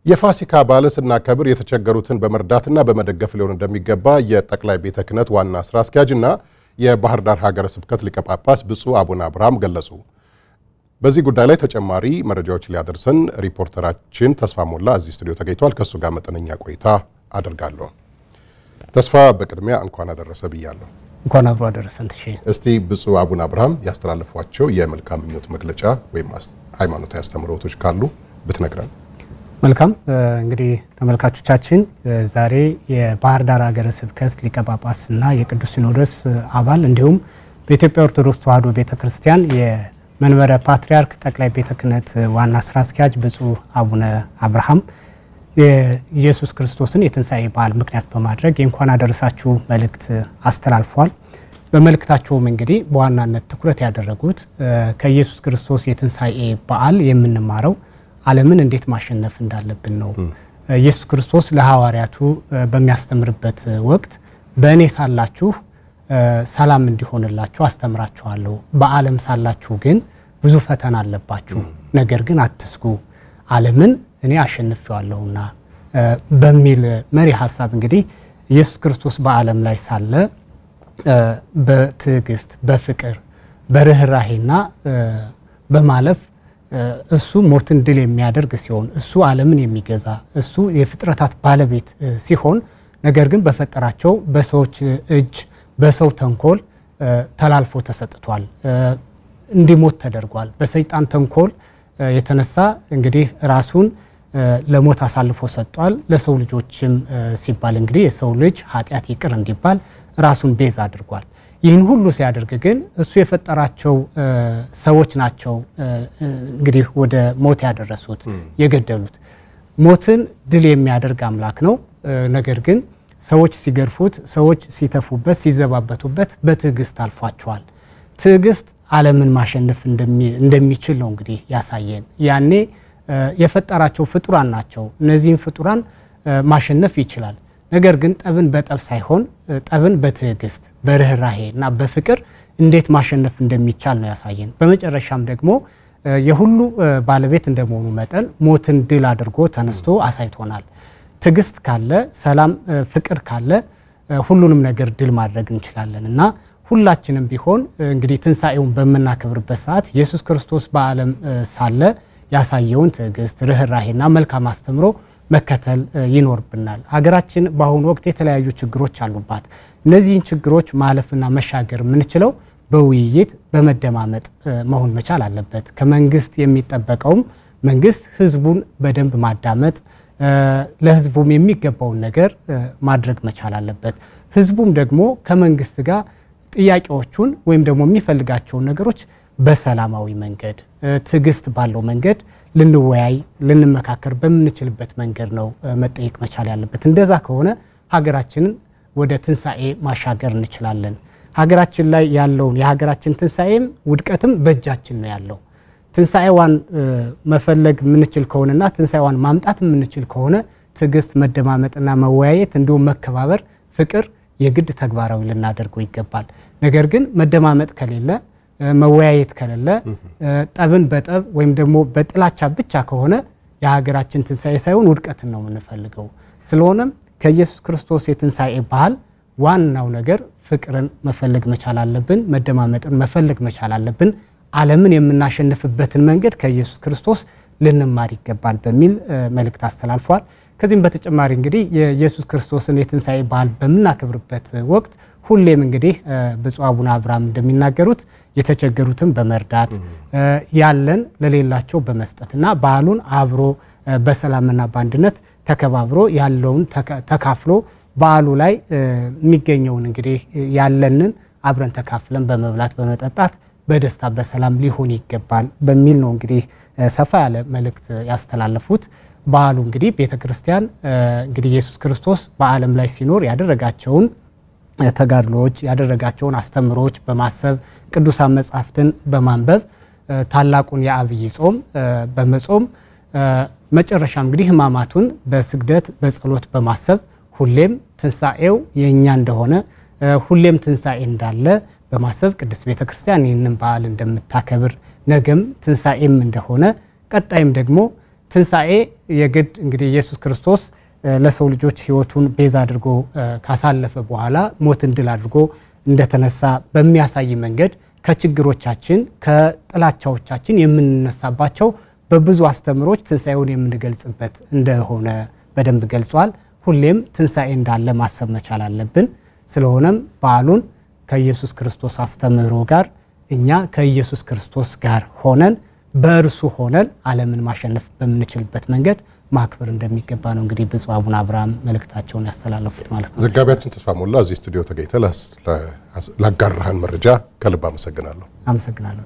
የፋሲካ በዓልን ከብር የተቸገሩትን በመርዳትና በመደገፍ ሊሆን እንደሚገባ የጠቅላይ ቤተ ክህነት ዋና ስራ አስኪያጅና የባህር ዳር ሀገረ ስብከት ሊቀ ጳጳስ ብፁዕ አቡነ አብርሃም ገለጹ። በዚህ ጉዳይ ላይ ተጨማሪ መረጃዎች ሊያደርሰን ሪፖርተራችን ተስፋ ሞላ እዚህ ስቱዲዮ ተገኝቷል። ከሱ ጋር መጠነኛ ቆይታ አደርጋለሁ። ተስፋ በቅድሚያ እንኳን አደረሰ ብያለሁ። እንኳን አብሮ አደረሰን። እስቲ ብፁዕ አቡነ አብርሃም ያስተላልፏቸው የመልካም ምኞት መግለጫ ወይም ሃይማኖታዊ አስተምሮቶች ካሉ ብትነግረን። መልካም እንግዲህ ተመልካቾቻችን ዛሬ የባህር ዳር ሀገረ ስብከት ሊቀ ጳጳስና የቅዱስ ሲኖዶስ አባል እንዲሁም በኢትዮጵያ ኦርቶዶክስ ተዋሕዶ ቤተክርስቲያን የመንበረ ፓትርያርክ ጠቅላይ ቤተ ክህነት ዋና ስራ አስኪያጅ ብፁዕ አቡነ አብርሃም የኢየሱስ ክርስቶስን የትንሣኤ በዓል ምክንያት በማድረግ የእንኳን አደረሳችሁ መልእክት አስተላልፈዋል። በመልእክታቸውም እንግዲህ በዋናነት ትኩረት ያደረጉት ከኢየሱስ ክርስቶስ የትንሣኤ በዓል የምንማረው ዓለምን እንዴት ማሸነፍ እንዳለብን ነው። ኢየሱስ ክርስቶስ ለሐዋርያቱ በሚያስተምርበት ወቅት በእኔ ሳላችሁ ሰላም እንዲሆንላችሁ አስተምራችኋለሁ፣ በዓለም ሳላችሁ ግን ብዙ ፈተና አለባችሁ፣ ነገር ግን አትስጉ፣ ዓለምን እኔ አሸንፌዋለሁና በሚል መሪ ሐሳብ እንግዲህ ኢየሱስ ክርስቶስ በዓለም ላይ ሳለ በትዕግስት በፍቅር በርህራሄና በማለፍ እሱ ሞትን ድል የሚያደርግ ሲሆን እሱ ዓለምን የሚገዛ እሱ የፍጥረታት ባለቤት ሲሆን ነገር ግን በፈጠራቸው በሰዎች እጅ በሰው ተንኮል ተላልፎ ተሰጥቷል፣ እንዲሞት ተደርጓል። በሰይጣን ተንኮል የተነሳ እንግዲህ ራሱን ለሞት አሳልፎ ሰጥቷል። ለሰው ልጆችም ሲባል እንግዲህ የሰው ልጅ ኃጢአት ይቅር እንዲባል ራሱን ቤዛ አድርጓል። ይህን ሁሉ ሲያደርግ ግን እሱ የፈጠራቸው ሰዎች ናቸው እንግዲህ ወደ ሞት ያደረሱት የገደሉት። ሞትን ድል የሚያደርግ አምላክ ነው። ነገር ግን ሰዎች ሲገርፉት፣ ሰዎች ሲተፉበት፣ ሲዘባበቱበት በትዕግስት አልፏቸዋል። ትዕግስት ዓለምን ማሸነፍ እንደሚችል ነው እንግዲህ ያሳየን። ያኔ የፈጠራቸው ፍጡራን ናቸው። እነዚህን ፍጡራን ማሸነፍ ይችላል። ነገር ግን ጠብን በጠብ ሳይሆን ጠብን በትዕግስት በርህራሄና በፍቅር እንዴት ማሸነፍ እንደሚቻል ነው ያሳየን። በመጨረሻም ደግሞ የሁሉ ባለቤት እንደመሆኑ መጠን ሞትን ድል አድርጎ ተነስቶ አሳይቶናል። ትዕግስት ካለ፣ ሰላም ፍቅር ካለ ሁሉንም ነገር ድል ማድረግ እንችላለንና ሁላችንም ቢሆን እንግዲህ ትንሣኤውን በመናከብርበት ሰዓት ኢየሱስ ክርስቶስ በዓለም ሳለ ያሳየውን ትዕግስት ርህራሄና መልካም አስተምሮ መከተል ይኖርብናል። ሀገራችን በአሁኑ ወቅት የተለያዩ ችግሮች አሉባት። እነዚህን ችግሮች ማለፍና መሻገር የምንችለው በውይይት በመደማመጥ መሆን መቻል አለበት። ከመንግስት የሚጠበቀውም መንግስት ህዝቡን በደንብ ማዳመጥ፣ ለህዝቡም የሚገባውን ነገር ማድረግ መቻል አለበት። ህዝቡም ደግሞ ከመንግስት ጋር ጥያቄዎቹን ወይም ደግሞ የሚፈልጋቸውን ነገሮች በሰላማዊ መንገድ ትዕግስት ባለው መንገድ ልንወያይ ልንመካከር በምንችልበት መንገድ ነው መጠየቅ መቻል ያለበት። እንደዛ ከሆነ ሀገራችንን ወደ ትንሣኤ ማሻገር እንችላለን። ሀገራችን ላይ ያለውን የሀገራችን ትንሣኤም ውድቀትም በእጃችን ነው ያለው። ትንሣኤዋን መፈለግ የምንችል ከሆነና ትንሣኤዋን ማምጣት የምንችል ከሆነ ትዕግስት፣ መደማመጥና መወያየት እንዲሁም መከባበር፣ ፍቅር የግድ ተግባራዊ ልናደርገው ይገባል። ነገር ግን መደማመጥ ከሌለ መወያየት ከሌለ ጠብን በጠብ ወይም ደግሞ በጥላቻ ብቻ ከሆነ የሀገራችን ትንሣኤ ሳይሆን ውድቀትን ነው የምንፈልገው። ስለሆነም ከኢየሱስ ክርስቶስ የትንሣኤ በዓል ዋናው ነገር ፍቅርን መፈለግ መቻል አለብን፣ መደማመጥን መፈለግ መቻል አለብን። ዓለምን የምናሸንፍበትን መንገድ ከኢየሱስ ክርስቶስ ልንማር ይገባል በሚል መልእክት አስተላልፏል። ከዚህም በተጨማሪ እንግዲህ የኢየሱስ ክርስቶስን የትንሣኤ በዓል በመናከብርበት ወቅት ሁሌም እንግዲህ ብፁዕ አቡነ አብርሃም እንደሚናገሩት የተቸገሩትን በመርዳት ያለን ለሌላቸው በመስጠትና በዓሉን አብሮ በሰላምና በአንድነት ተከባብሮ ያለውን ተካፍሎ በዓሉ ላይ የሚገኘውን እንግዲህ ያለንን አብረን ተካፍለን በመብላት በመጠጣት በደስታ በሰላም ሊሆን ይገባል በሚል ነው እንግዲህ ሰፋ ያለ መልእክት ያስተላለፉት። በዓሉ እንግዲህ ቤተክርስቲያን እንግዲህ ኢየሱስ ክርስቶስ በዓለም ላይ ሲኖር ያደረጋቸውን ተጋድሎዎች ያደረጋቸውን አስተምሮች በማሰብ ቅዱሳን መጻሕፍትን በማንበብ ታላቁን የአብይ ጾም በመጾም መጨረሻም እንግዲህ ሕማማቱን በስግደት በጸሎት በማሰብ ሁሌም ትንሣኤው የኛ እንደሆነ ሁሌም ትንሣኤ እንዳለ በማሰብ ቅድስት ቤተክርስቲያን ይህንን በዓል እንደምታከብር ነገም ትንሣኤም እንደሆነ ቀጣይም ደግሞ ትንሳኤ የግድ እንግዲህ ኢየሱስ ክርስቶስ ለሰው ልጆች ህይወቱን ቤዛ አድርጎ ካሳለፈ በኋላ ሞትን ድል አድርጎ እንደተነሳ በሚያሳይ መንገድ ከችግሮቻችን ከጥላቻዎቻችን የምንነሳባቸው በብዙ አስተምሮች ትንሳኤውን የምንገልጽበት እንደሆነ በደንብ ገልጿል። ሁሌም ትንሳኤ እንዳለ ማሰብ መቻል አለብን። ስለሆነም በዓሉን ከኢየሱስ ክርስቶስ አስተምሮ ጋር እኛ ከኢየሱስ ክርስቶስ ጋር ሆነን በእርሱ ሆነን ዓለምን ማሸነፍ በምንችልበት መንገድ ማክበር እንደሚገባ ነው እንግዲህ ብፁዕ አቡነ አብርሃም መልእክታቸውን ያስተላለፉት ማለት ነው። ዘጋቢያችን ተስፋ ሞላ እዚህ ስቱዲዮ ተገኝተህ ላጋራህን መረጃ ከልብ አመሰግናለሁ። አመሰግናለሁ።